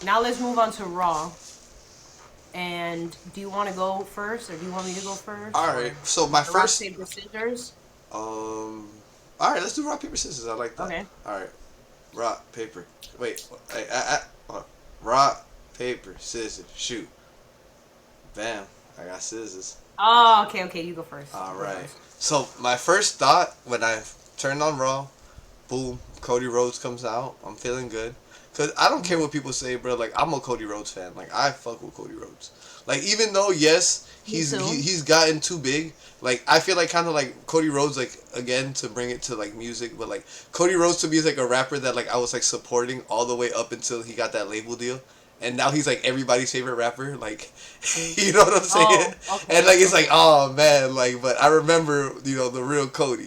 Now let's move on to Raw. And do you want to go first, or do you want me to go first, All right. or So my rock first. paper scissors? Um. All right. Let's do rock paper scissors. I like that. Okay. All right. Rock paper. Wait. Rock paper scissors shoot. Bam. I got scissors. Oh, okay, okay. You go first. All You go right. first. So my first thought when I turned on Raw, boom, Cody Rhodes comes out. I'm feeling good. Cause I don't care Mhm. what people say, bro. Like I'm a Cody Rhodes fan. Like I fuck with Cody Rhodes. Like even though yes, Me too. he's gotten too big. Like I feel like kind of like Cody Rhodes. Like again to bring it to like music, but like Cody Rhodes to me is like a rapper that like I was like supporting all the way up until he got that label deal. And now he's like everybody's favorite rapper. Like, you know what I'm saying? Oh, And okay, like it's like, okay. oh man, like, but I remember, the real Cody.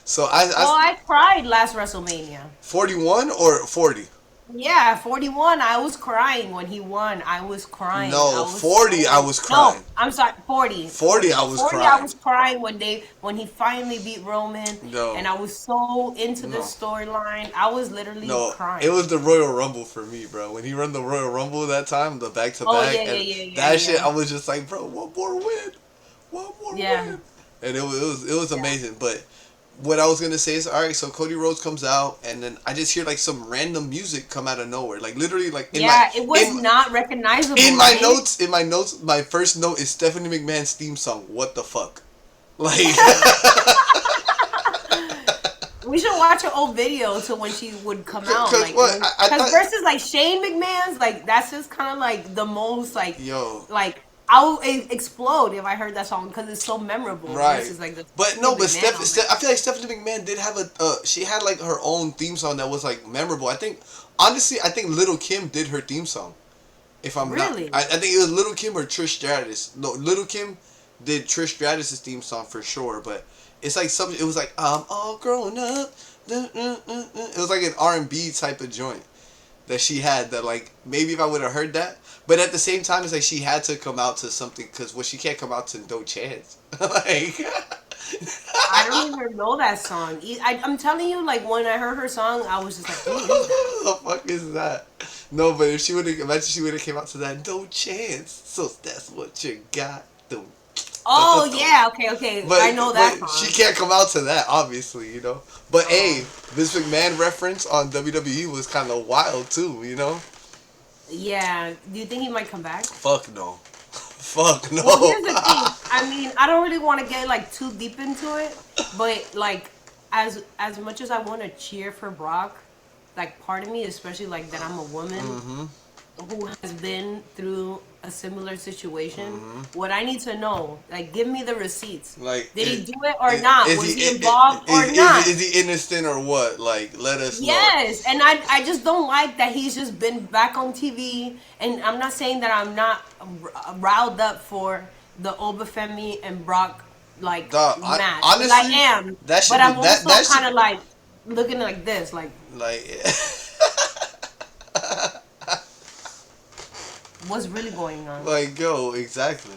So I Well, I cried last WrestleMania. 41 or 40. Yeah, 41. I was crying when he won. I was crying. I No, was 40. I so was no. crying. I'm sorry. 40, 40. I 40, was 40. I crying. was crying when he finally beat Roman, and No, I was so into the no, storyline. I was literally no. It crying. was the Royal Rumble for me, bro. When he run the Royal Rumble that time, the back to Oh back, yeah, yeah, and yeah, yeah, that shit, yeah, I was just like, bro, one more yeah, win, and it was yeah. amazing. But what I was gonna say is, all right, so Cody Rhodes comes out, and then I just hear like some random music come out of nowhere, like literally, like Yeah, it was in not in recognizable, my right? notes, my first note is Stephanie McMahon's theme song. What the fuck, like. We should watch an old video to when she would come out, Cause like what when, I cause thought, versus like Shane McMahon's, like that's just kind of like the most yo, like I would explode if I heard that song because it's so memorable right. versus like the But Shane no, but McMahon on there. I feel like Stephanie McMahon did have she had like her own theme song that was like memorable. I think honestly, I think Little Kim did her theme song. If I'm not, Really? I think it was Little Kim or Trish Stratus. No, Little Kim did Trish Stratus's theme song for sure. But it's like something. It was like I'm all grown up. It was like an R&B type of joint that she had that like maybe if I would have heard that, but at the same time it's like she had to come out to something because she can't come out to No Chance. Like I don't even know that song. I'm telling you, like when I heard her song, I was just like, who is that? the fuck is that? No, but if she would have, imagine she would have came out to that No Chance. So that's what you got. Don't, Oh yeah, okay, okay, but I know that she song. can't come out to that, obviously. But hey, Oh Vince McMahon reference on WWE was kind of wild too. yeah. Do you think he might come back? Fuck no. Fuck Well, no. here's the thing. I mean, I don't really want to get like too deep into it, but like as much as I want to cheer for Brock, like part of me, especially like that I'm a woman Mm-hmm. who has been through a similar situation, Mm-hmm. what I need to know, like give me the receipts. Like, Did he do it or not? is Was he he involved or not? is he innocent or what? Like, let us know. Yes, and I just don't like that he's just been back on TV. And I'm not saying that I'm not riled up for the Obafemi and Brock like Dog, match, because I honestly, am. that But should be I'm that also that kind should of like looking like this, like like. what's really going on. Like, yo, exactly.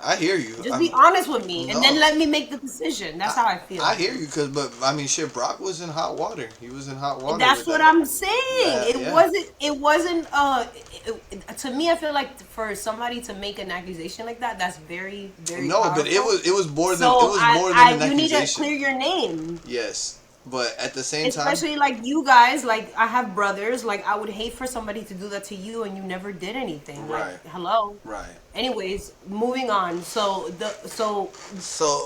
I hear you. Just be honest with me, and then No, let me make the decision. That's I, how I feel. I hear you, but I mean, shit. Brock was in hot water. He was in hot water That's with what that. I'm saying. That, It yeah. wasn't. It wasn't. To me, I feel like for somebody to make an accusation like that, that's very, very No, but it powerful. was it was more than So an you need to accusation. clear your name, Yes, but at the same time, especially like you guys. Like I have brothers. Like I would hate for somebody to do that to you, and you never did anything. Like right, hello. right. Anyways, moving on. So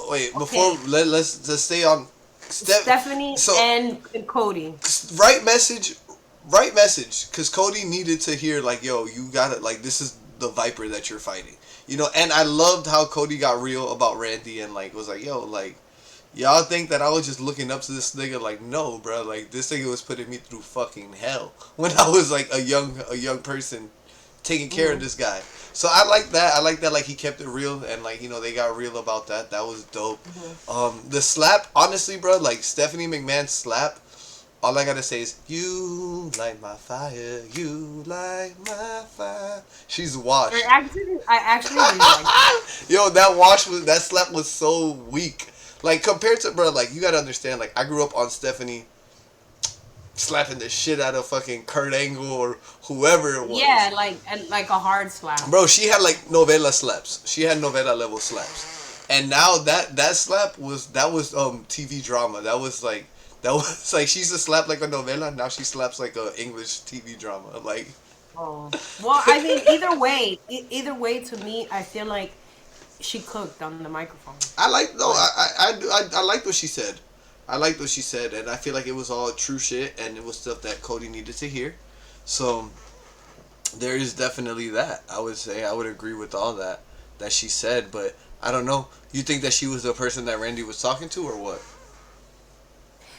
wait, before Okay, let's just stay on step. Stephanie So and Cody. right message, right message, because Cody needed to hear like, yo, you gotta like this is the Viper that you're fighting, And I loved how Cody got real about Randy and like was like, yo, like y'all think that I was just looking up to this nigga? Like, no, bro. Like this nigga was putting me through fucking hell when I was like a young person taking care of Mhm. this guy. So I like that. I like that. Like he kept it real and like they got real about that. That was dope. Mhm. The slap, honestly, bro. Like Stephanie McMahon's slap. All I gotta say is you light my fire. You light my fire. She's washed. I actually really like that. Yo, that slap was so weak. Like compared to bro, like you gotta understand. Like I grew up on Stephanie slapping the shit out of fucking Kurt Angle or whoever it was. Yeah, like a hard slap. Bro, she had like novela slaps. She had novela level slaps. And now that slap was TV drama. That was like she used to slap like a novela. Now she slaps like a English TV drama. Like, Oh, well, I mean, either way, to me, I feel like she cooked on the microphone. I like no, Like, I liked what she said. I liked what she said, and I feel like it was all true shit, and it was stuff that Cody needed to hear. So there is definitely that. I would say I would agree with all that she said, but I don't know. You think that she was the person that Randy was talking to, or what?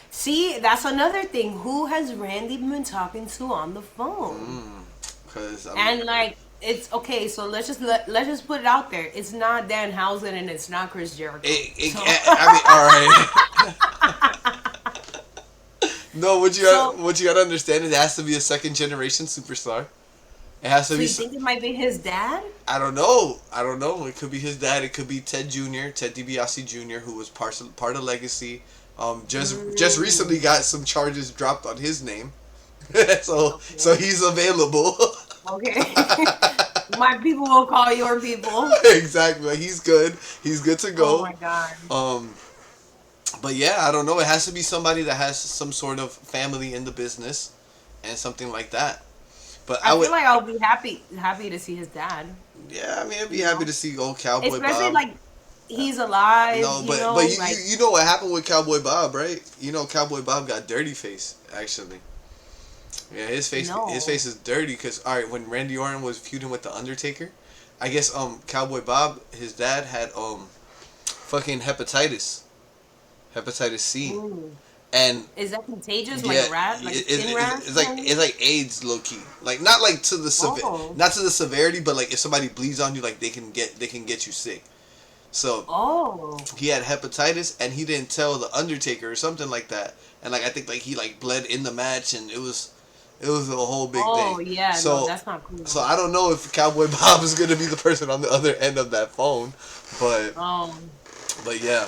see, that's another thing. Who has Randy been talking to on the phone? Because And like, it's okay. So let's just put it out there. It's not Danhausen and it's not Chris Jericho. So, I mean, all right. No, so, what you gotta understand is it has to be a second generation superstar. It has to so be. you think it might be his dad? I don't know. I don't know. It could be his dad. It could be Ted Jr., Ted DiBiase Jr., who was part of Legacy. Just recently got some charges dropped on his name, so Okay. he's available. Okay. My people will call your people. Exactly. Like, he's good. He's good to Oh go. my god. Um, but yeah, I don't know. It has to be somebody that has some sort of family in the business and something like that. But I I would, feel like I'll be happy to see his dad. yeah. I mean, I'd be You happy know, to see old Cowboy especially Bob. like he's alive. No, You but know, you like you know what happened with Cowboy Bob, right? You know Cowboy Bob got dirty face actually. Yeah, his no. face is dirty because all right, when Randy Orton was feuding with the Undertaker, I guess Cowboy Bob, his dad had fucking hepatitis C, Ooh. and Is that contagious? Like yeah, a rat? Like a skin rash? it's like AIDS low key, like not like to the Oh. not to the severity, but like if somebody bleeds on you, like they can get you sick. So Oh. he had hepatitis and he didn't tell the Undertaker or something like that, and like I think like he like bled in the match and it was a whole big Oh thing. yeah, no, So that's not so cool. I don't know if Cowboy Bob is gonna be the person on the other end of that phone, but Um yeah,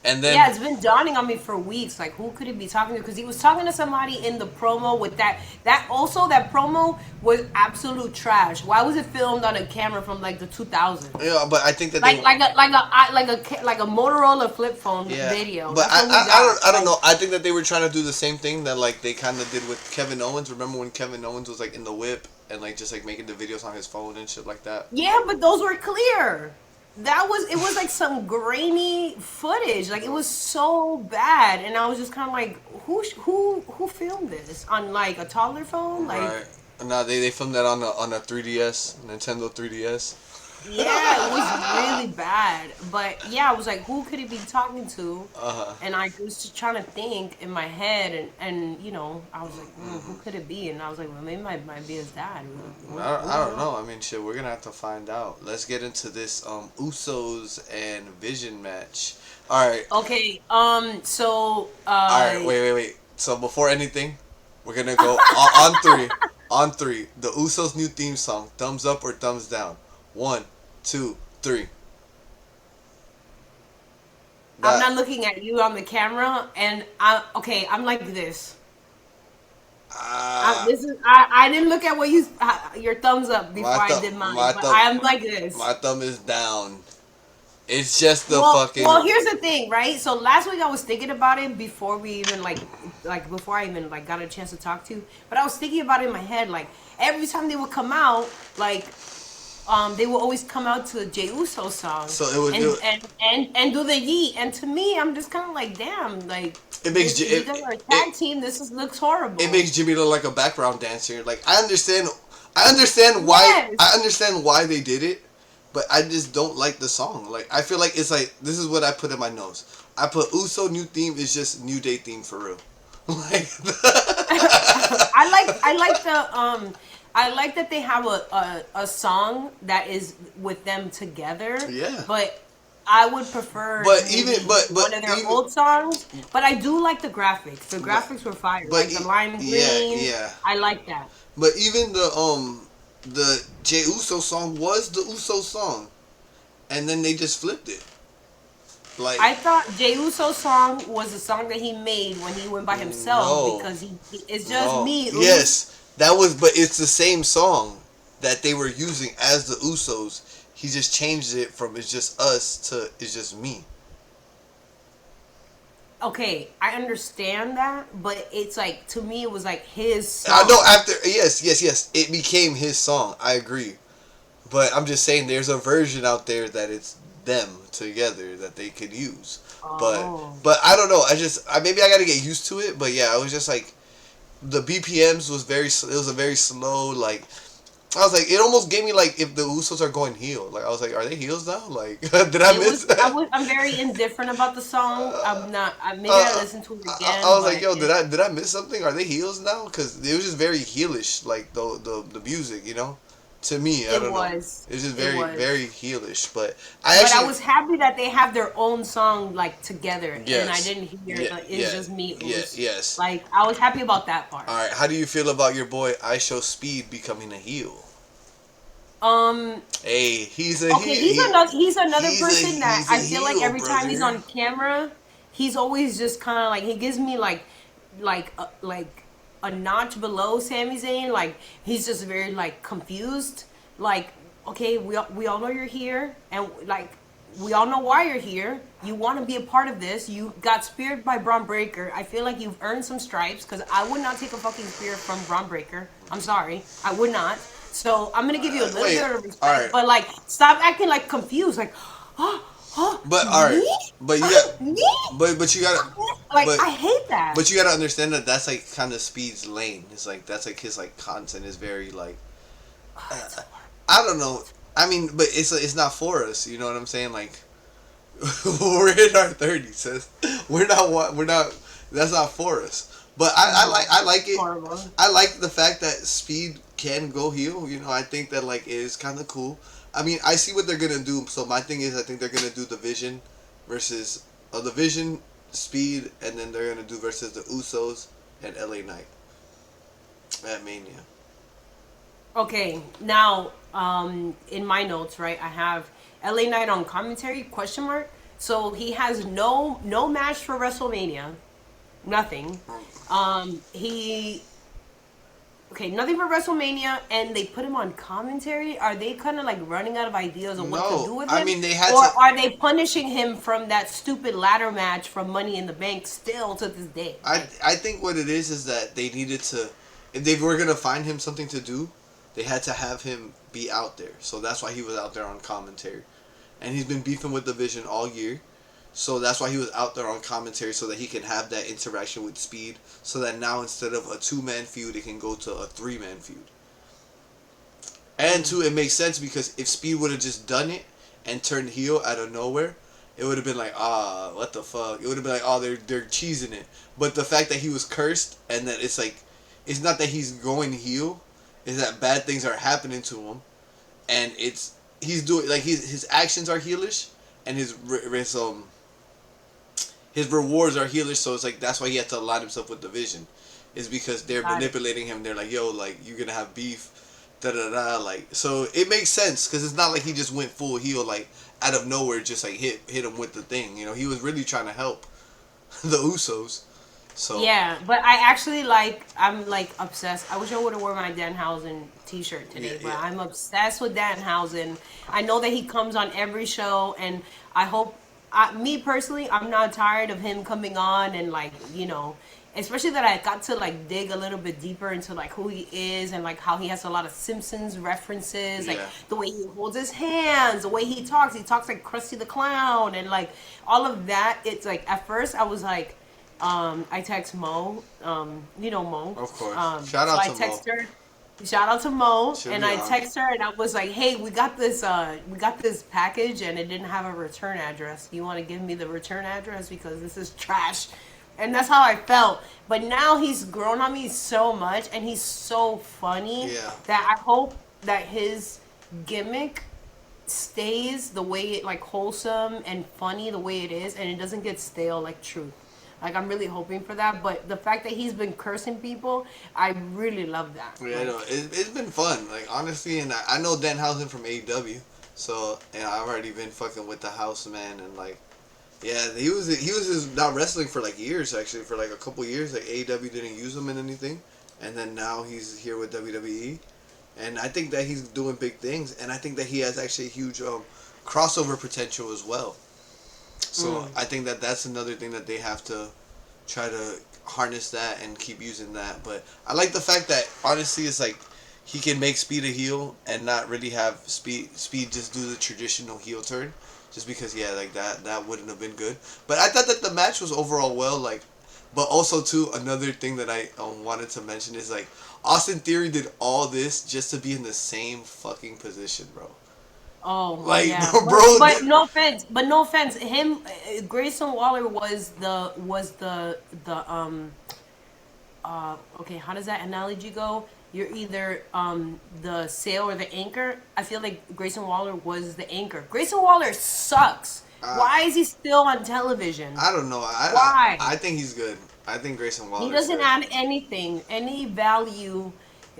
and then Yeah, it's been dawning on me for weeks. Like, who could he be talking to? Because he was talking to somebody in the promo with that. That promo was absolute trash. Why was it filmed on a camera from like the 2000s? yeah, but I think that Like they like a Motorola flip phone yeah, video. but That's what we got. I don't Like, know. I think that they were trying to do the same thing that like they kind of did with Kevin Owens. Remember when Kevin Owens was like in the whip and like just like making the videos on his phone and shit like that. yeah, but those were clear. It was like some grainy footage. Like it was so bad, and I was just kind of like, who filmed this on like a toddler phone? Like, Right. Nah, they filmed that on a 3DS, Nintendo 3DS. yeah, it was really bad. But yeah, I was like, who could he be talking to? Uh-huh. And I was just trying to think in my head, and you know, I was like, who could it be? And I was like, well, maybe it might be his dad. I don't know. I mean, shit, we're gonna have to find out. Let's get into this Usos and Vision match. All right, Okay, so all right. Wait. So before anything, we're gonna go on three. On three, the Usos' new theme song. Thumbs up or thumbs down. 1, 2, 3. I'm That not looking at you on the camera, and I'm like this. uh, I didn't look at what your thumbs up before my I thumb did mine, my but thumb I am like this. my thumb is down. It's just the Well, fucking here's the thing, right? So last week I was thinking about it before we even before I even like got a chance to talk to you, but I was thinking about it in my head, like every time they would come out, like they will always come out to a Jey Uso song so it would and it, and do the yeet. And to me, I'm just kind of like, damn, like it makes if you guys are a tag team, looks horrible. it makes Jimmy look like a background dancer. Like I Yes. understand why they did it, but I just don't like the song. Like I feel like it's like this is what I put in my nose. I put Uso new theme is just New Day theme for real. Like I like that they have a song that is with them together. Yeah. But I would prefer But maybe even but one of their even old songs. But I do like the graphics. The graphics were fire. but Like the lime yeah, green. yeah. I like that. But even the Jey Uso song was the Uso song, and then they just flipped it. Like, I thought Jey Uso's song was a song that he made when he went by himself no, because it's just no. me, Us. Yes, that was, but it's the same song that they were using as the Usos. He just changed it from "It's just us" to "It's just me." Okay, I understand that, but it's like to me it was like his I know song. after yes, it became his song. I agree, but I'm just saying there's a version out there that it's them together that they could use. But Oh. I don't know. Maybe I got to get used to it. But yeah, I was just like the BPMs was it was a very slow like. I was like, it almost gave me like if the Usos are going heel. Like I was like, are they heels now? Like, did I It miss? was I'm very indifferent about the song. I'm not maybe I uh, listen to it I again, was like, but yo, did I miss something? Are they heels now? Because it was just very heelish, like the music, you know. To me, I it don't know. was. It's just It very was. very heelish. But I But I actually, was happy that they have their own song like together, and I yes, didn't hear yeah, the "It's yeah, Just Me" yeah, Us. yes. Like I was happy about that part. All right, how do you feel about your boy I Show Speed becoming a heel? Um. Hey, he's a Okay, heel. he's another person that He's a I feel like heel, every time he's brother. on camera, he's always just kind of like he gives me like a notch below Sami Zayn. Like he's just very like confused. Like okay, we all know you're here, and like we all know why you're here. You want to be a part of this. You got speared by Braun Breaker. I feel like you've earned some stripes because I would not take a fucking spear from Braun Breaker. I'm sorry, I would not. So I'm gonna give you a little Wait, bit of all respect, right, but like stop acting like confused. Like, oh, oh, but all right, me, but you got, me. but you got, Like but I hate that. But you gotta understand that that's like kind of Speed's lane. It's like that's like his like content is very like Oh, uh, it's horrible. I don't know. I mean, but it's not for us. You know what I'm saying? Like we're in our 30s. Sis. We're not. That's not for us. But No, I like it's it. horrible. I like the fact that Speed can go heel. You know, I think that like it is kind of cool. I mean, I see what they're gonna do. So my thing is, I think they're gonna do the Vision versus the Vision, Speed, and then they're gonna do versus the Usos and LA Knight at Mania. Okay, now in my notes, right, I have LA Knight on commentary question mark. So he has no match for WrestleMania, nothing. He okay, nothing for WrestleMania, and they put him on commentary. Are they kind of like running out of ideas of what to No, do with I him, mean they had or to. are they punishing him from that stupid ladder match from Money in the Bank still to this day? Like, I think what it is that they needed to, if they were gonna find him something to do, they had to have him be out there. So that's why he was out there on commentary, and he's been beefing with the Vision all year. So that's why he was out there on commentary so that he can have that interaction with Speed. So that now instead of a 2-man feud, it can go to a 3-man feud. And mm, two, it makes sense because if Speed would have just done it and turned heel out of nowhere, it would have been like, what the fuck? It would have been like, oh, they're cheesing it. But the fact that he was cursed and that it's like, it's not that he's going heel, is that bad things are happening to him, and it's he's doing like his actions are heelish, and his rewards are healers, so it's like that's why he had to align himself with the Vision, is because they're got it. manipulating him. They're like, yo, like you're gonna have beef, da da da. Like so, it makes sense because it's not like he just went full heel like out of nowhere, just like hit him with the thing. You know, he was really trying to help the Usos. So Yeah, but I actually like I'm like obsessed. I wish I would have worn my Danhausen t-shirt yeah, today, but yeah. I'm obsessed with Danhausen. I know that he comes on every show, and I hope me personally, I'm not tired of him coming on and like, especially that I got to like dig a little bit deeper into like who he is and like how he has a lot of Simpsons references, like Yeah. the way he holds his hands, the way he talks like Krusty the Clown and like all of that. It's like at first I was like I text Mo, you know Mo. Of course. Shout So out I to Mo. text her. Shout out to Mo, She'll and be I on. text her, and I was like, "Hey, we got this package, and it didn't have a return address. You want to give me the return address because this is trash." And that's how I felt. But now he's grown on me so much, and he's so funny Yeah. that I hope that his gimmick stays the way it like wholesome and funny the way it is, and it doesn't get stale like Truth. Like I'm really hoping for that, but the fact that he's been cursing people, I really love that. Yeah, I know. Like, It's been fun, like honestly, and I know Danhausen from AEW, so I've already been fucking with the House man, and like Yeah, he was not wrestling for like years actually for like a couple years. Like AEW didn't use him in anything, and then now he's here with WWE, and I think that he's doing big things, and I think that he has actually huge crossover potential as well. So Mm. I think that that's another thing that they have to try to harness that and keep using that. But I like the fact that honestly, it's like he can make Speed a heel and not really have Speed just do the traditional heel turn, just because yeah, like that wouldn't have been good. But I thought that the match was overall well, like. But also too, another thing that I wanted to mention is like Austin Theory did all this just to be in the same fucking position, bro. Oh Like, yeah, bro, but no offense, him Grayson Waller was the okay, how does that analogy go? You're either the sail or the anchor. I feel like Grayson Waller was the anchor. Grayson Waller sucks. uh, Why is he still on television? I don't know. Why? I think he's good. I think Grayson He Waller's doesn't good. add anything, any value.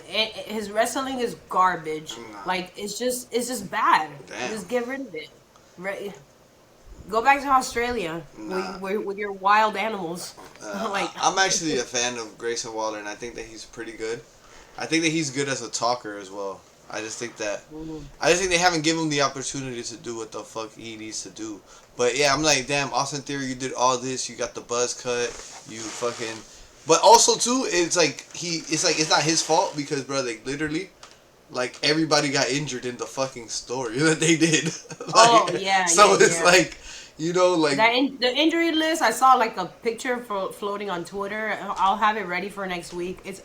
His wrestling is garbage. Nah, Like it's just bad. damn. Just get rid of it. Right? Go back to Australia Nah. with your wild animals. Like I'm actually a fan of Grayson Waller, and I think that he's pretty good. I think that he's good as a talker as well. I just think that mhm. I just think they haven't given him the opportunity to do what the fuck he needs to do. But yeah, I'm like, damn, Austin Theory, you did all this. You got the buzz cut. You fucking. But also too, it's like it's not his fault because bro, like literally, like everybody got injured in the fucking story that they did. Oh Like, yeah, so yeah, it's yeah. like, like The injury list, I saw like a picture floating on Twitter. I'll have it ready for next week. It's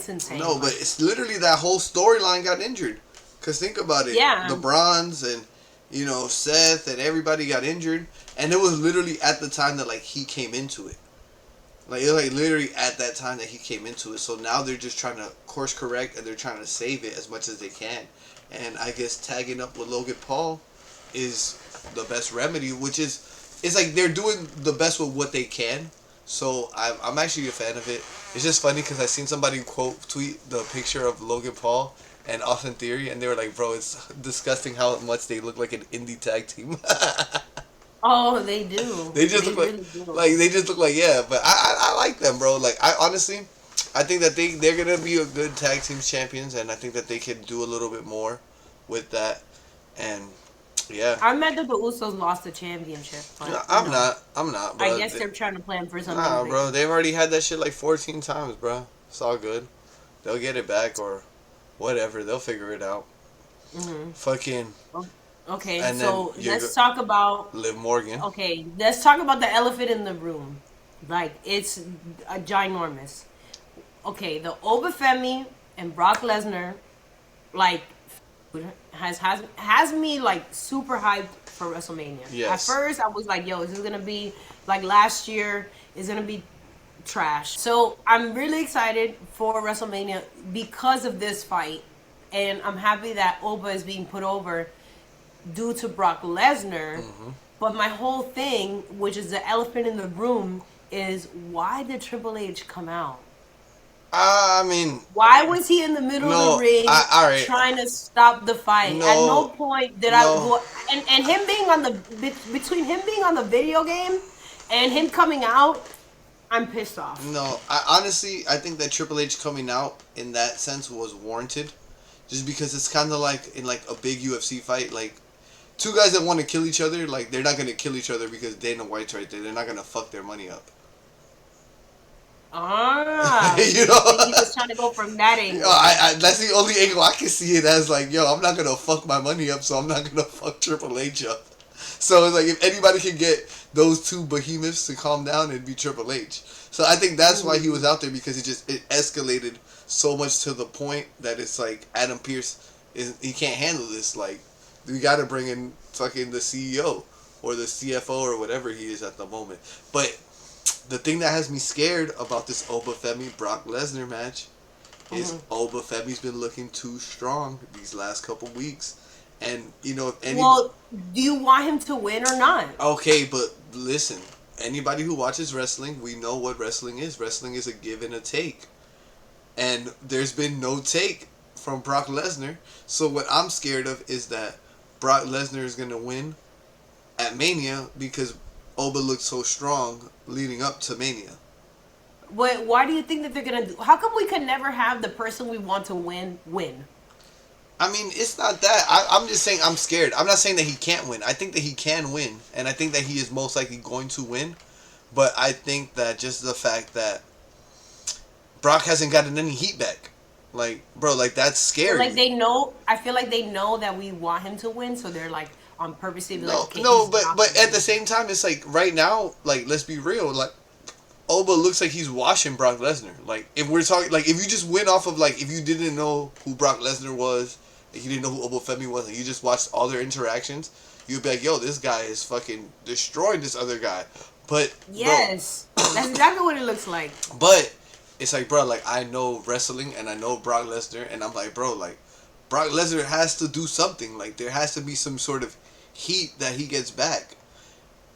insane. no, but Like it's literally that whole storyline got injured. Cause think about it, yeah. the Bronze and Seth and everybody got injured, and it was literally at the time that like he came into it. Like it was like literally at that time that he came into it. So now they're just trying to course correct and they're trying to save it as much as they can. And I guess tagging up with Logan Paul is the best remedy, which is it's like they're doing the best with what they can. So I'm actually a fan of it. It's just funny because I seen somebody quote tweet the picture of Logan Paul and Austin Theory, and they were like, "Bro, it's disgusting how much they look like an indie tag team." Oh, they do. They just They look like really do. they just look like yeah, but I like them, bro. Like I honestly, I think that they're gonna be a good tag team champions, and I think that they can do a little bit more with that, and yeah. I'm mad that the Usos lost the championship, No, but I'm not, I bro. guess they're trying to plan for something Nah, bro. bigger. They've already had that shit like 14 times, bro. It's all good. They'll get it back or whatever. They'll figure it out. Hmm. Fucking, Okay, and then so let's talk about Liv Morgan. the elephant in the room. Like it's a ginormous. Okay, the Obafemi and Brock Lesnar, like, has me like super hyped for WrestleMania. At Yes. first, I was like, "Yo, is this gonna be like last year? Is it gonna be trash?" So I'm really excited for WrestleMania because of this fight, and I'm happy that Oba is being put over due to Brock Lesnar. Hmm. But my whole thing, which is the elephant in the room, is why did Triple H come out? I mean, Why was he in the middle of the no. ring All right. trying to stop the fight? At no No. point did I No. go and him being on the between him being on the video game and him coming out, I'm pissed off. No. I think that Triple H coming out in that sense was warranted, just because it's kind of like in like a big UFC fight, like two guys that want to kill each other, like they're not gonna kill each other because Dana White's right there. They're not gonna fuck their money up. Ah, You so he know. was trying to go from that angle. That's the only angle I can see it as. Like, yo, I'm not gonna fuck my money up, so I'm not gonna fuck Triple H up. So it's like if anybody can get those two behemoths to calm down, it'd be Triple H. So I think that's why he was out there because it escalated so much to the point that it's like Adam Pearce he can't handle this. Like we got to bring in fucking the CEO or the CFO or whatever he is at the moment. But the thing that has me scared about this Obafemi Brock Lesnar match is Obafemi's been looking too strong these last couple weeks. And if any Well, do you want him to win or not? okay, but listen, anybody who watches wrestling, we know what wrestling is. Wrestling is a give and a take. And there's been no take from Brock Lesnar. So what I'm scared of is that Brock Lesnar is going to win at Mania because Oba looked so strong leading up to Mania. Why do you think that they're gonna do? How come we can never have the person we want to win? I mean, it's not that. I'm just saying I'm scared. I'm not saying that he can't win. I think that he can win, and I think that he is most likely going to win. But I think that just the fact that Brock hasn't gotten any heat back, like, bro, like that's scary. Like they know. I feel like they know that we want him to win, so they're like on purpose. They be like, No, okay, no, he's not but gonna at the same time, it's like right now, like let's be real, like Oba looks like he's washing Brock Lesnar. Like if we're talking, like if you just went off of like if you didn't know who Brock Lesnar was, if you didn't know who Oba Femi was, and you just watched all their interactions, you'd be like, yo, this guy is fucking destroying this other guy. But yes, that's exactly what it looks like. but it's like, bro, like I know wrestling and I know Brock Lesnar, and I'm like, bro, like Brock Lesnar has to do something. Like there has to be some sort of heat that he gets back.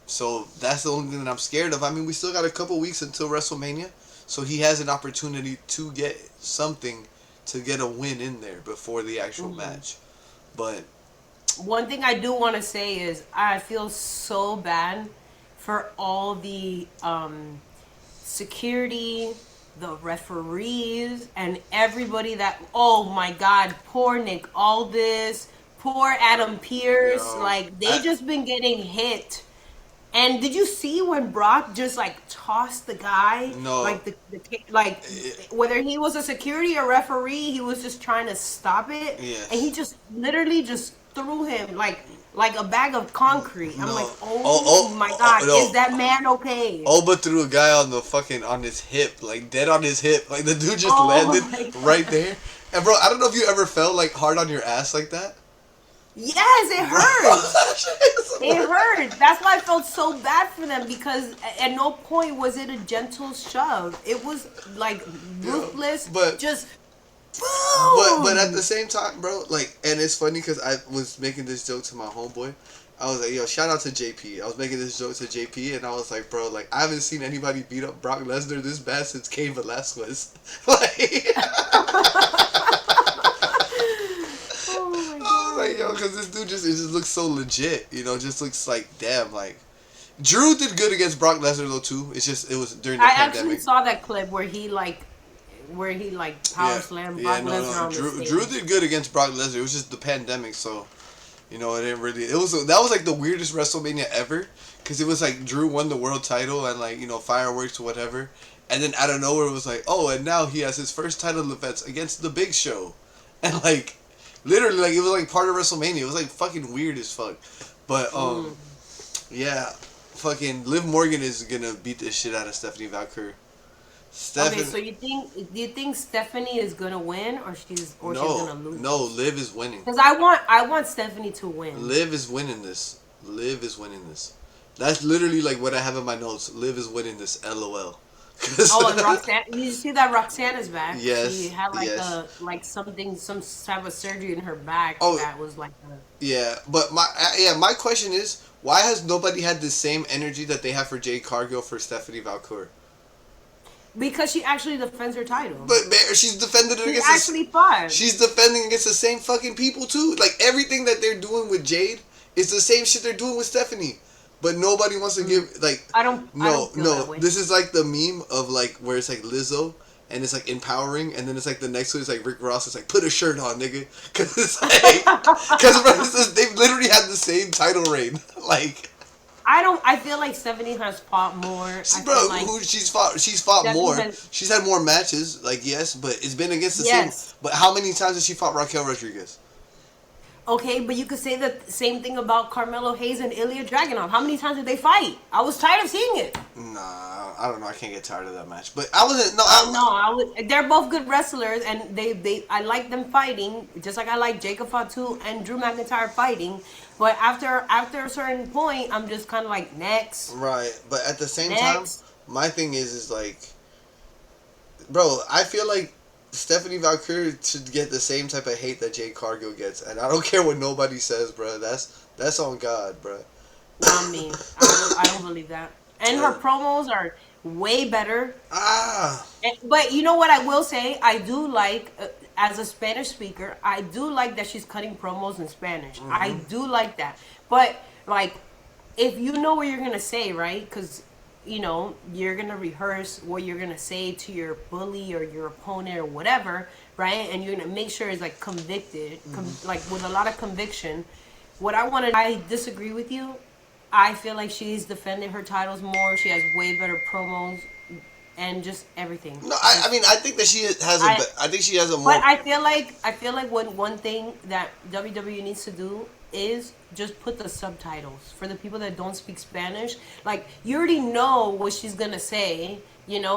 So that's the only thing that I'm scared of. I mean, we still got a couple weeks until WrestleMania, so he has an opportunity to get something, to get a win in there before the actual match. But one thing I do want to say is I feel so bad for all the security, the referees, and everybody that. Oh my God, poor Nick Aldis, poor Adam Pearce. Yo, Like they just been getting hit. And did you see when Brock just like tossed the guy? No. Like like whether he was a security or referee, he was just trying to stop it. Yes. And he just literally just threw him like a bag of concrete. I'm No. like, oh my God, no. is that man okay? Oba threw a guy on the fucking on his hip, like dead on his hip. Like the dude just Oh my landed God. right there. And bro, I don't know if you ever felt like hard on your ass like that. Yes, it hurt. It hurt. That's why I felt so bad for them because at no point was it a gentle shove. It was like ruthless. but- just boom. But at the same time, bro, like, and it's funny because I was making this joke to my homeboy. I was like, yo, shout out to JP. I was making this joke to JP, and I was like, bro, like, I haven't seen anybody beat up Brock Lesnar this bad since Cain Velasquez. Like, Oh my I God. was like, yo, because this dude it just looks so legit, you know, just looks like, damn, like, Drew did good against Brock Lesnar though too. It's just it was during the I pandemic. actually saw that clip where he power slammed Brock Lesnar on the stage. Drew did good against Brock Lesnar. It was just the pandemic, so you know it didn't really. That was like the weirdest WrestleMania ever because it was like Drew won the world title and like you know fireworks or whatever, and then out of nowhere it was like oh and now he has his first title defense against the Big Show, and like literally like it was like part of WrestleMania. It was like fucking weird as fuck, but yeah, fucking Liv Morgan is gonna beat the shit out of Stephanie Valkyrie. Okay, so do you think Stephanie is gonna win or she's gonna lose? No, Liv is winning. Because I want Stephanie to win. Liv is winning this. Liv is winning this. That's literally like what I have in my notes. Liv is winning this. LOL. Oh, and Roxanne. You see that Roxanne is back. Yes. She had like some type of surgery in her back that was like. Yeah, but my question is, why has nobody had the same energy that they have for Jade Cargill for Stephanie Valkyrie? Because she actually defends her title. But she's defended it against. Actually fought. She's defending against the same fucking people too. Like everything that they're doing with Jade is the same shit they're doing with Stephanie. But nobody wants to give like. I don't feel that way. This is like the meme of like where it's like Lizzo and it's like empowering, and then it's like the next one is like Rick Ross. It's like put a shirt on, nigga, because it's like because they've literally had the same title reign, like. I feel like Stephanie has fought more. She's fought more. She's had more matches, like yes, but it's been against the same. But how many times has she fought Raquel Rodriguez? Okay, but you could say the same thing about Carmelo Hayes and Ilya Dragunov. How many times did they fight? I was tired of seeing it. Nah, I don't know. I can't get tired of that match. But I wasn't. No, they're both good wrestlers, and I like them fighting, just like I like Jacob Fatu and Drew McIntyre fighting. But after a certain point, I'm just kind of like next. Right, but at the same time, my thing is like, bro, I feel like Stephanie Valkyrie should get the same type of hate that Jade Cargill gets, and I don't care what nobody says, bro. That's on God, bro. Not me. I don't believe that. And her promos are way better. But you know what I will say? I do like, as a Spanish speaker, I do like that she's cutting promos in Spanish. I do like that. But, like, if you know what you're gonna say, right? Because you're gonna rehearse what you're gonna say to your bully or your opponent or whatever, right? And you're gonna make sure it's like convicted, like with a lot of conviction. What I disagree with you. I feel like she's defended her titles more. She has way better promos and just everything. No, I mean I think that she has I I think she has a But more. I feel like one thing that WWE needs to do is just put the subtitles for the people that don't speak Spanish. Like you already know what she's gonna say.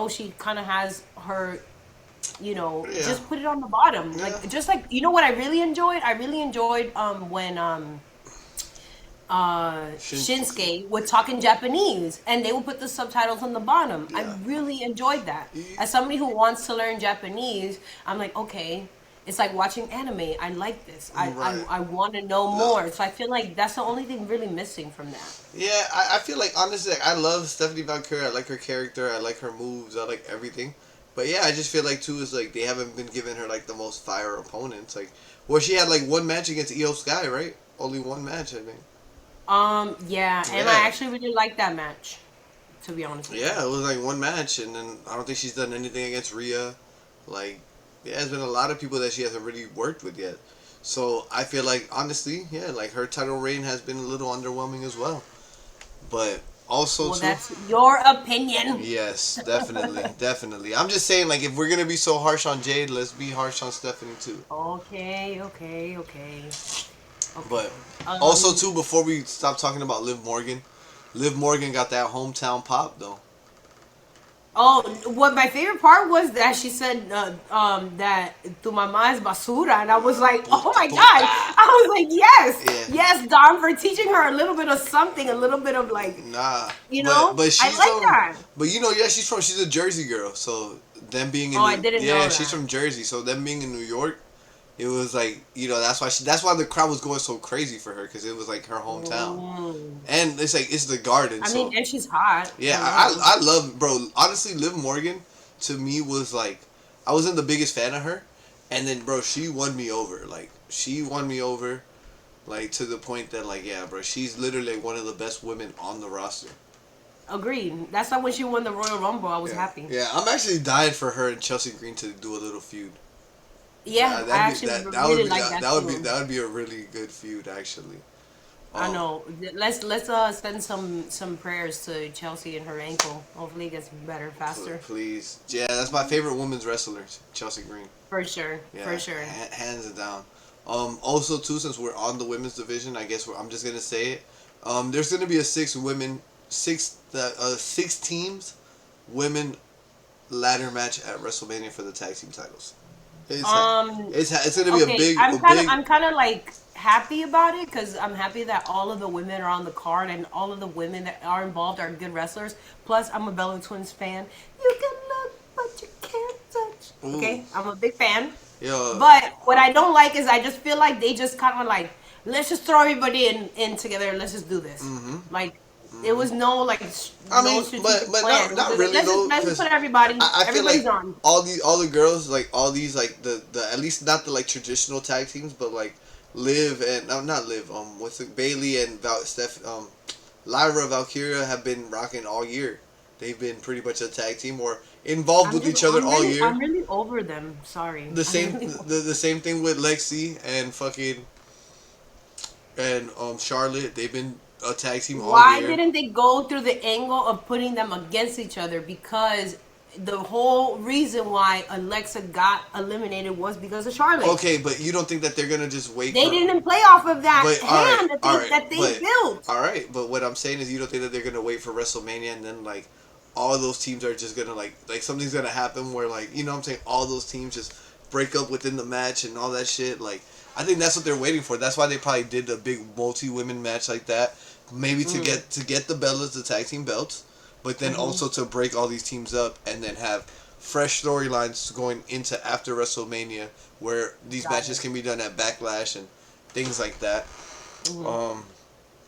She kind of has her. Yeah, Just put it on the bottom. yeah. Like just like what I really enjoyed. I really enjoyed when Shinsuke would talk in Japanese and they would put the subtitles on the bottom. I Yeah. really enjoyed that. As somebody who wants to learn Japanese, I'm like, okay, it's like watching anime. I like this. I Right. I, I want to know No. more. So I feel like that's the only thing really missing from that. Yeah, I feel like honestly, like, I love Stephanie Valkyrie. I like her character. I like her moves. I like everything. But yeah, I just feel like too is like they haven't been giving her like the most fire opponents. Like, well, she had like one match against Io Sky, right? Only one match, I think. Yeah, and Yeah. I actually really like that match, to be honest with you. Yeah, it was like one match, and then I don't think she's done anything against Rhea. Like, yeah, there's been a lot of people that she hasn't really worked with yet. So I feel like honestly, yeah, like her title reign has been a little underwhelming as well. But also Well, too, that's your opinion. yes, definitely, definitely. I'm just saying, like, if we're gonna be so harsh on Jade, let's be harsh on Stephanie too. Okay, okay, okay, okay. But also Um, too, before we stop talking about Liv Morgan got that hometown pop though. Oh, what my favorite part was that she said that "tu mamá es basura," and I was like, "Oh Puta, my god!" puta. I was like, "Yes, Yeah. yes, Dom, for teaching her a little bit of something, a little bit of like, Nah, but I she's like that." but yeah, she's a Jersey girl. So them being Oh, in I didn't yeah, know she's that. from Jersey. So them being in New York, it was like that's why the crowd was going so crazy for her because it was like her hometown, Mm. and it's like it's the Garden. I mean, So and she's hot. yeah, Hello. I love bro. Honestly, Liv Morgan to me was like I wasn't the biggest fan of her, and then bro, she won me over. Like she won me over. Like to the point that like yeah, bro, she's literally like, one of the best women on the roster. Agreed. That's why when she won the Royal Rumble, I was Yeah, happy. yeah. I'm actually dying for her and Chelsea Green to do a little feud. Yeah, I actually really like that too. That would be a really good feud actually. I Um, know. Let's send some prayers to Chelsea and her ankle. Hopefully, it gets better faster. please, yeah, that's my favorite women's wrestler, Chelsea Green. For sure, Yeah, for sure. hands down. Also too, since we're on the women's division, I guess I'm just gonna say it. There's gonna be a six teams women ladder match at WrestleMania for the tag team titles. It's Um, it's gonna be okay, a big. I'm kind of like happy about it because I'm happy that all of the women are on the card and all of the women that are involved are good wrestlers. Plus, I'm a Bella Twins fan. You can look, but you can't touch. Ooh. Okay, I'm a big fan. Yeah. But what I don't like is I just feel like they just kind of like let's just throw everybody in together. Let's just do this. Like it was no like I no mean, strategic but plan. not Let's really just, though. let's just 'Cause put everybody. I feel like Everybody's on. all the girls like all these like the at least not the like traditional tag teams, but like Liv and no, not Liv. What's it? Bailey and Lyra Valkyria have been rocking all year. They've been pretty much a tag team or involved with each other all year. I'm really over them. Sorry. The I'm same really the same thing with Lexi and fucking and Charlotte. They've been a tag team all Why year. didn't they go through the angle of putting them against each other? Because the whole reason why Alexa got eliminated was because of Charlotte. Okay, but you don't think that they're gonna just wait? They for, didn't play off of that But hand that they but built. all right. But what I'm saying is, you don't think that they're gonna wait for WrestleMania and then like all those teams are just gonna like something's gonna happen where like you know what I'm saying all those teams just break up within the match and all that shit. Like I think that's what they're waiting for. That's why they probably did a big multi women match like that, maybe to get the Bellas the tag team belts, but then also to break all these teams up and then have fresh storylines going into after WrestleMania where these matches can be done at Backlash and things like that.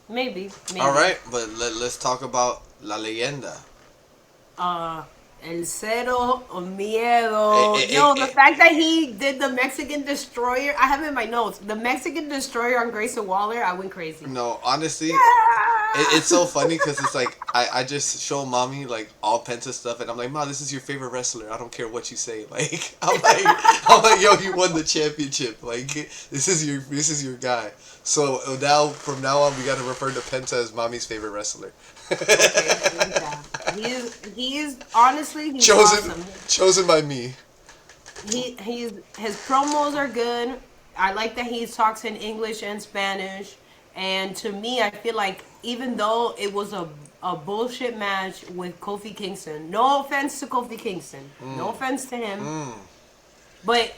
Maybe. All right, but let's talk about La Leyenda. El Cero Miedo. The fact that he did the Mexican Destroyer, I have it in my notes. The Mexican Destroyer on Grayson Waller, I went crazy. No, honestly, It's so funny because it's like I just show mommy like all Penta stuff and I'm like, Ma, this is your favorite wrestler. I don't care what you say. Like I'm like, yo, you won the championship. Like this is your guy. So now from now on we gotta refer to Penta as mommy's favorite wrestler. Okay, yeah. He is honestly he's chosen awesome. chosen by me. His promos are good. I like that he talks in English and Spanish. And to me, I feel like even though it was a bullshit match with Kofi Kingston, no offense to Kofi Kingston, no offense to him, but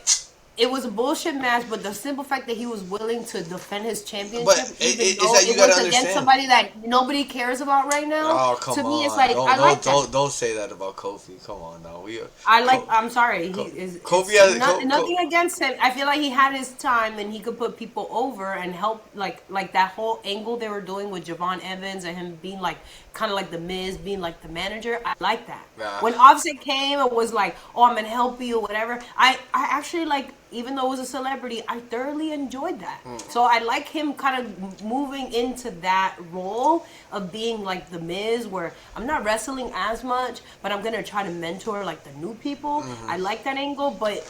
it was a bullshit match. But the simple fact that he was willing to defend his But championship, even it's though that you it gotta was against understand. somebody that nobody cares about right now, Oh come to me, it's on! like I like that. Don't say that about Kofi. Come on now. I like. Co- I'm sorry. He Co- is. Kofi It's has nothing against him. I feel like he had his time and he could put people over and help. Like that whole angle they were doing with Javon Evans and him being like kind of like the Miz, being like the manager. I like that. Nah. When Offset came and was like, "Oh, I'm gonna help you," or whatever. I actually like. Even though it was a celebrity, I thoroughly enjoyed that. So I like him kind of moving into that role of being like the Miz, where I'm not wrestling as much, but I'm gonna try to mentor like the new people. I like that angle, but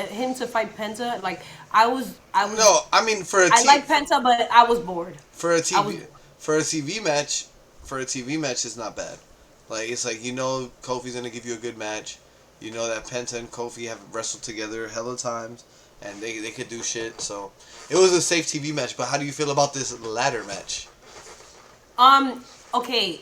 him to fight Penta, like I was. No, I mean I like Penta, but I was bored. for a I was. TV for a TV match, it's not bad. Like it's like Kofi's gonna give you a good match. You know that Penta and Kofi have wrestled together hella times, and they could do shit. So it was a safe TV match. But how do you feel about this ladder match? Okay.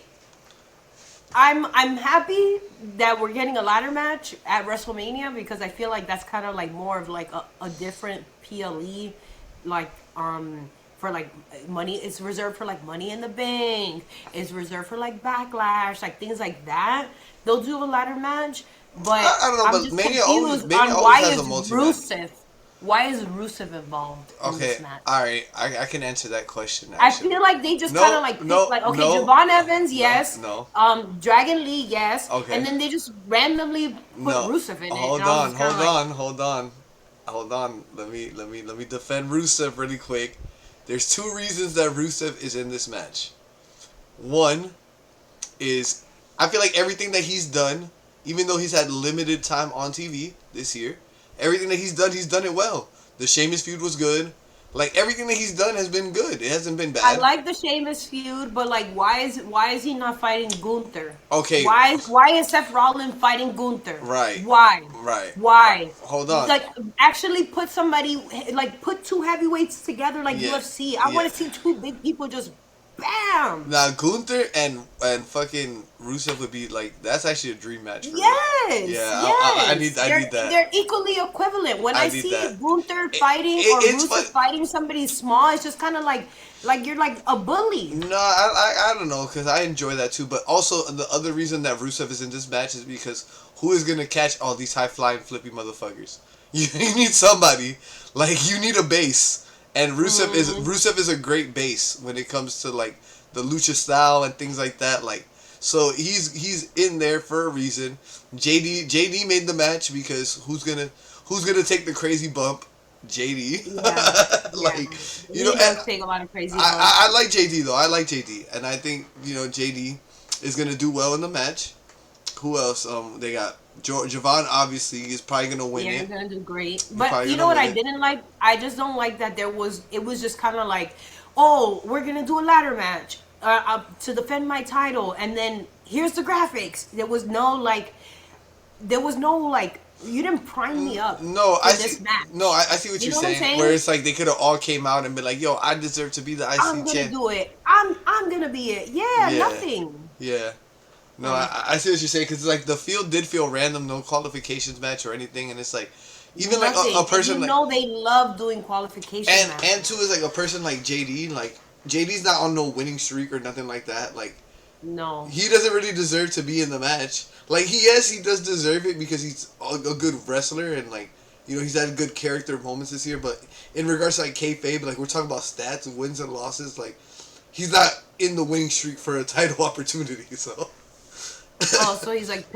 I'm happy that we're getting a ladder match at WrestleMania because I feel like that's kind of like more of like a different PLE, like for like money. It's reserved for like Money in the Bank. It's reserved for like Backlash, like things like that. They'll do a ladder match, but I don't know, I'm but just Mania confused Mania on always why has is a multi-match. Rusev involved in Okay, this match? all right, I can answer that question I actually. feel like they just kind No, of like picked no, like okay, no, Javon Evans, no, yes, no. Dragon Lee, yes, Okay, and then they just randomly put no. Rusev in it, and Hold I was on, just kind of hold like, on, hold on, hold on. Let me defend Rusev really quick. There's two reasons that Rusev is in this match. One is I feel like everything that he's done, even though he's had limited time on TV this year, everything that he's done it well. The Sheamus feud was good. Like everything that he's done has been good. It hasn't been I bad. like the Sheamus feud, but like, why is he not fighting Gunther? Okay, Why is Seth Rollins fighting Gunther? right, Why? right. Why? Hold on. Like actually put somebody like put two heavyweights together like Yeah, UFC. I yeah. want to see two big people just bam. Now Gunther and fucking Rusev would be like that's actually a dream match for me. Yes, Yeah, I yes. need They're that. they're equally equivalent. When I I need see that. Gunther fighting or It's fun. Rusev fighting somebody small, it's just kind of like you're like a bully. No, I don't know because I enjoy that too. But also the other reason that Rusev is in this match is because who is gonna catch all these high flying flippy motherfuckers? You need somebody like you need a base, and Rusev is a great base when it comes to like the lucha style and things like that. Like so he's in there for a reason. JD made the match because who's gonna take the crazy bump? JD. Yeah, yeah. Like He and does take a lot of crazy I, bumps. I, I like JD though. I like JD, and I think JD is gonna do well in the match. Who else? They got Javon. Obviously, is probably gonna win Yeah, it. he's gonna do great. He's But probably you know gonna what win I it. didn't like? I just don't like that it was just kind of like, oh, we're gonna do a ladder match to defend my title, and then here's the graphics. There was no like, you didn't prime me up No, for I this see. match. No, I see what You you're know what I'm saying. Where saying? it's like they could have all came out and been like, "Yo, I deserve to be the I'm IC gonna champ." do it. I'm gonna be it. Yeah, Yeah, nothing. yeah. No, Mm, I see what you're saying because like the field did feel random, no qualifications match or anything, and it's like even like a nothing. And person you like know they love doing qualification and two matches. is like a person like JD, like JD's not on no winning streak or nothing like that. Like No. he doesn't really deserve to be in the match. Like yes, he does deserve it because he's a good wrestler and like he's had good character moments this year. But in regards to like kayfabe, like we're talking about stats, wins and losses. Like he's not in the winning streak for a title opportunity. So Oh, so he's like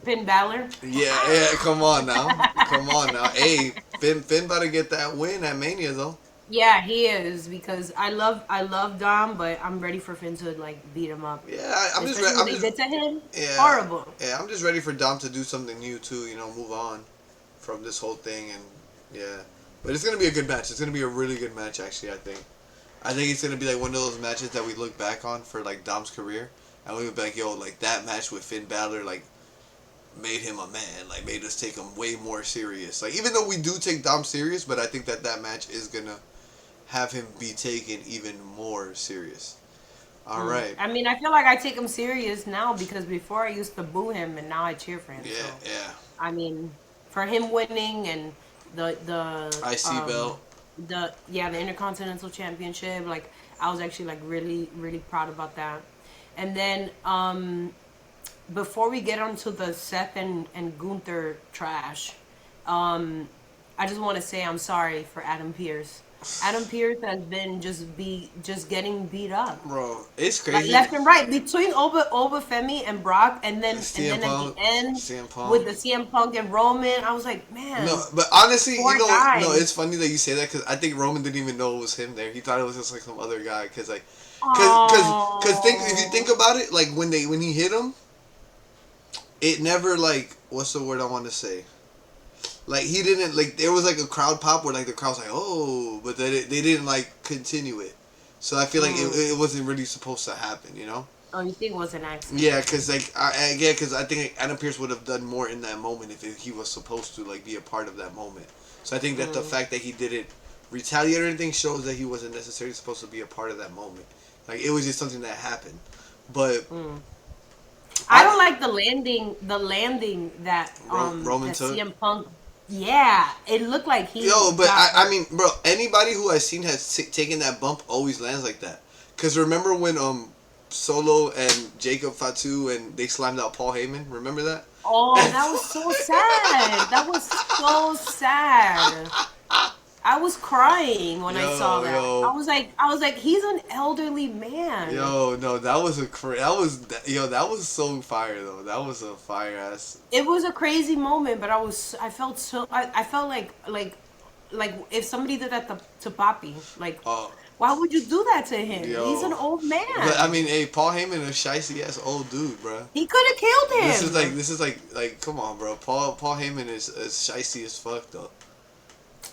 Finn Balor. yeah, yeah. Come on now, come on now. Hey, Finn about to get that win at Mania though. Yeah, he is because I love Dom, but I'm ready for Finn to like beat him up, Yeah, I'm just especially what I'm they just did to him. yeah Horrible. yeah I'm just ready for Dom to do something new too. You know, move on from this whole thing and yeah. But it's gonna be a good match. It's gonna be a really good match actually. I think it's gonna be like one of those matches that we look back on for like Dom's career, and we would be like, yo, like that match with Finn Balor, like made him a man, like made us take him way more serious. Like even though we do take Dom serious, but I think that that match is gonna have him be taken even more serious. All right. I mean, I feel like I take him serious now because before I used to boo him and now I cheer for him. Yeah, So, yeah. I mean, for him winning and IC belt. the yeah, the Intercontinental Championship, like I was actually like really proud about that. And then before we get onto the Seth and Gunther trash, um I just want to say I'm sorry for Adam Pierce. Adam Pierce has been just getting beat up. Bro, it's Like crazy. left and right between Femi and Brock, and CM then at the Punk, end CM with Punk. the CM Punk and Roman, I was like, No, man, but honestly, you poor know, no, guy. it's funny that you say that because I think Roman didn't even know it was him there. He thought it was just like some other guy. Because like, think if you think Oh, about it, like when he hit him, it never like what's the word I want to say? Like he didn't like there was like a crowd pop where like the crowd's like oh, but they didn't like continue it. So I feel like mm. it wasn't really supposed to happen, you know? Oh, you think it was an Yeah, accident? because like yeah, because I think Adam Pierce would have done more in that moment if he was supposed to like be a part of that moment. So I think that the Mm, fact that he didn't retaliate or anything shows that he wasn't necessarily supposed to be a part of that moment. Like it was just something that happened. But mm. I don't I like the landing Roman that took. CM Punk. Yeah, it looked like he Yo, but got I hurt. mean, bro, anybody who I've seen has taken that bump always lands like that. Cause remember when Solo and Jacob Fatu and they slammed out Paul Heyman? Remember that? Oh, that was so sad. That was so sad. I was crying when I saw yo, that. yo, I was like, he's an elderly man. yo, no, that was that was yo, that was so fire though. That was a fire ass. It was a crazy moment, but I felt so, I felt like if somebody did that to Poppy, like, Oh, why would you do that to him? He's an yo, old but I man. mean, hey, Paul Heyman a shicey ass old dude, bro. He could have killed him. This is like come on, bro. Paul Heyman is shicey as fuck though.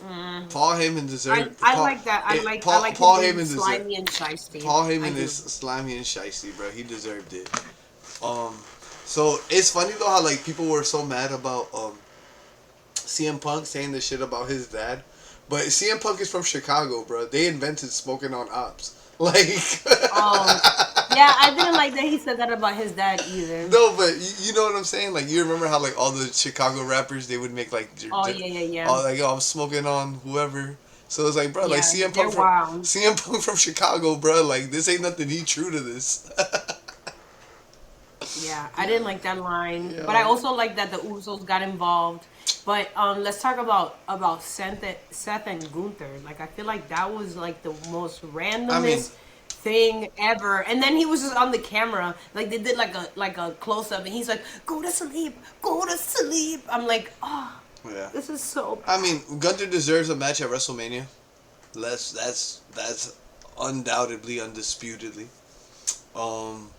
Mm. Paul Heyman deserved I like that. I like him Paul being Heyman deserved slimy and shisty. Paul I Heyman is do. slimy and shicey, bro. He deserved it. Um, so it's funny though how like people were so mad about CM Punk saying the shit about his dad, but CM Punk is from Chicago, bro. They invented smoking on ops. Like, Oh, yeah, I didn't like that he said that about his dad either. no, but you know what I'm saying? Like, you remember how, like, all the Chicago rappers, they would make, like, Oh yeah, yeah, yeah. oh, like, yo, I'm smoking on whoever. So it's like, bro, like, Yeah, they're wild. CM Punk from Chicago, bro. Like, this ain't nothing he true to this. Yeah, I didn't like that line, but I Yo. also like that the Usos got involved. But let's talk about Seth and Gunther. Like I feel like that was like the most I mean, randomest thing ever. And then he was just on the camera, like they did like a close up, and he's like, "Go to sleep, go to sleep." I'm like, oh, yeah. this is so I bad. mean, Gunther deserves a match at WrestleMania. That's undoubtedly, undisputedly. Um,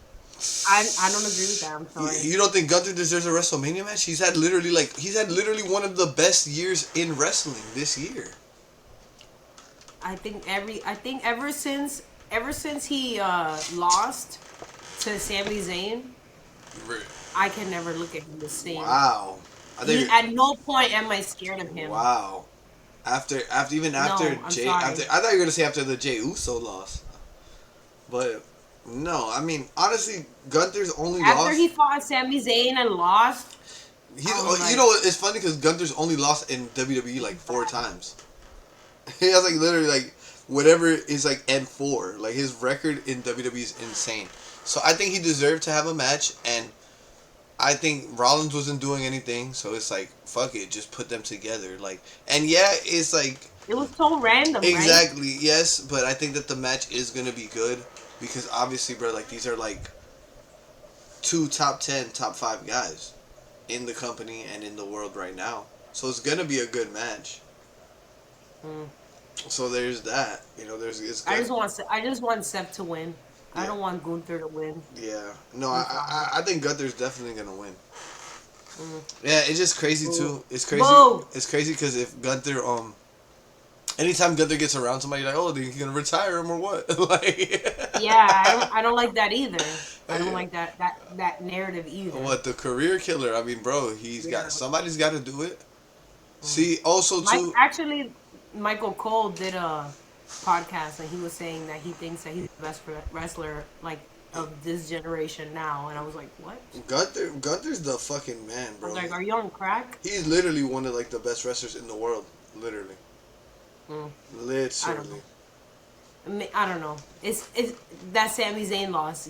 I don't agree with that. I'm sorry. you don't think Gunther deserves a WrestleMania match? He's had literally one of the best years in wrestling this year. I think ever since he lost to Sami Zayn, Re- I can never look at him the same. Wow. I He think at no point am I scared of him. wow. After No, I'm Jay after sorry. I thought you were gonna say after the Jay Uso loss, but no. I mean honestly, Gunther's only After he lost. fought Sami Zayn and lost, He's I was you like, know it's funny because Gunther's only lost in WWE this like is four bad. times. He has like literally like whatever is like N4. Like his record in WWE is insane. So I think he deserved to have a match, and I think Rollins wasn't doing anything. So it's like fuck it, just put them together. Like and yeah, it's like It was so random, right? exactly yes, but I think that the match is gonna be good because obviously, bro, like these are like two top 10, top 5 guys in the company and in the world right now. So it's gonna be a good match. Mm. So there's that. You know, there's it's good. I just want Seth to win. I Yeah, don't want Gunther to win. yeah. No, I'm sorry. I think Gunther's definitely gonna win. Mm. Yeah, it's just crazy Boo. too. It's crazy. Boo. It's crazy because if Gunther anytime Gunther gets around somebody, you're like, oh, he's gonna retire him or what? Like, Yeah, I don't like that either. I don't yeah. like that narrative either. What the career killer? I mean, bro, he's got Yeah. somebody's got to do it. Mm. See, also Mike too. actually, Michael Cole did a podcast and he was saying that he thinks that he's the best wrestler like of this generation now, and I was like, what? Gunther's the fucking man, I was bro. like, are you on crack? He's literally one of like the best wrestlers in the world. Literally, Mm, I don't literally. know. I don't know. It's that Sami Zayn loss.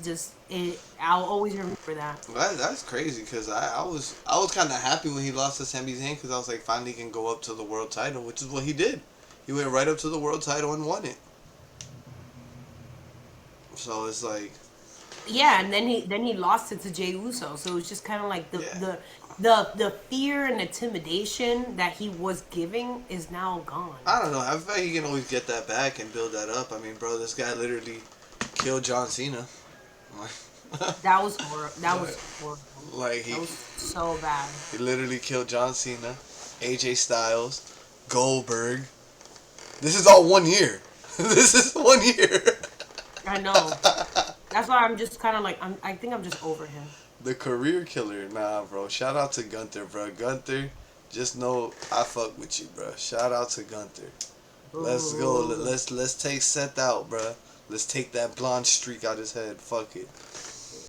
I'll always remember that. That's crazy because I was kind of happy when he lost to Sami Zayn because I was like finally he can go up to the world title, which is what he did. He went right up to the world title and won it. So it's like, Yeah, and then he lost it to Jey Uso. So it's just kind of like yeah, the fear and intimidation that he was giving is now gone. I don't know. I feel like he can always get that back and build that up. I mean, bro, this guy literally killed John Cena. That was horrible. That was like, horrible. like That was so bad. he literally killed John Cena, AJ Styles, Goldberg. This is all 1 year. This is 1 year. I know. That's why I'm just kind of like I think I'm just over him. The career killer, nah, bro. Shout out to Gunther, bro. Gunther, just know I fuck with you, bro. Shout out to Gunther. Let's go. Ooh. Let's take Seth out, bro. Let's take that blonde streak out his head. Fuck it.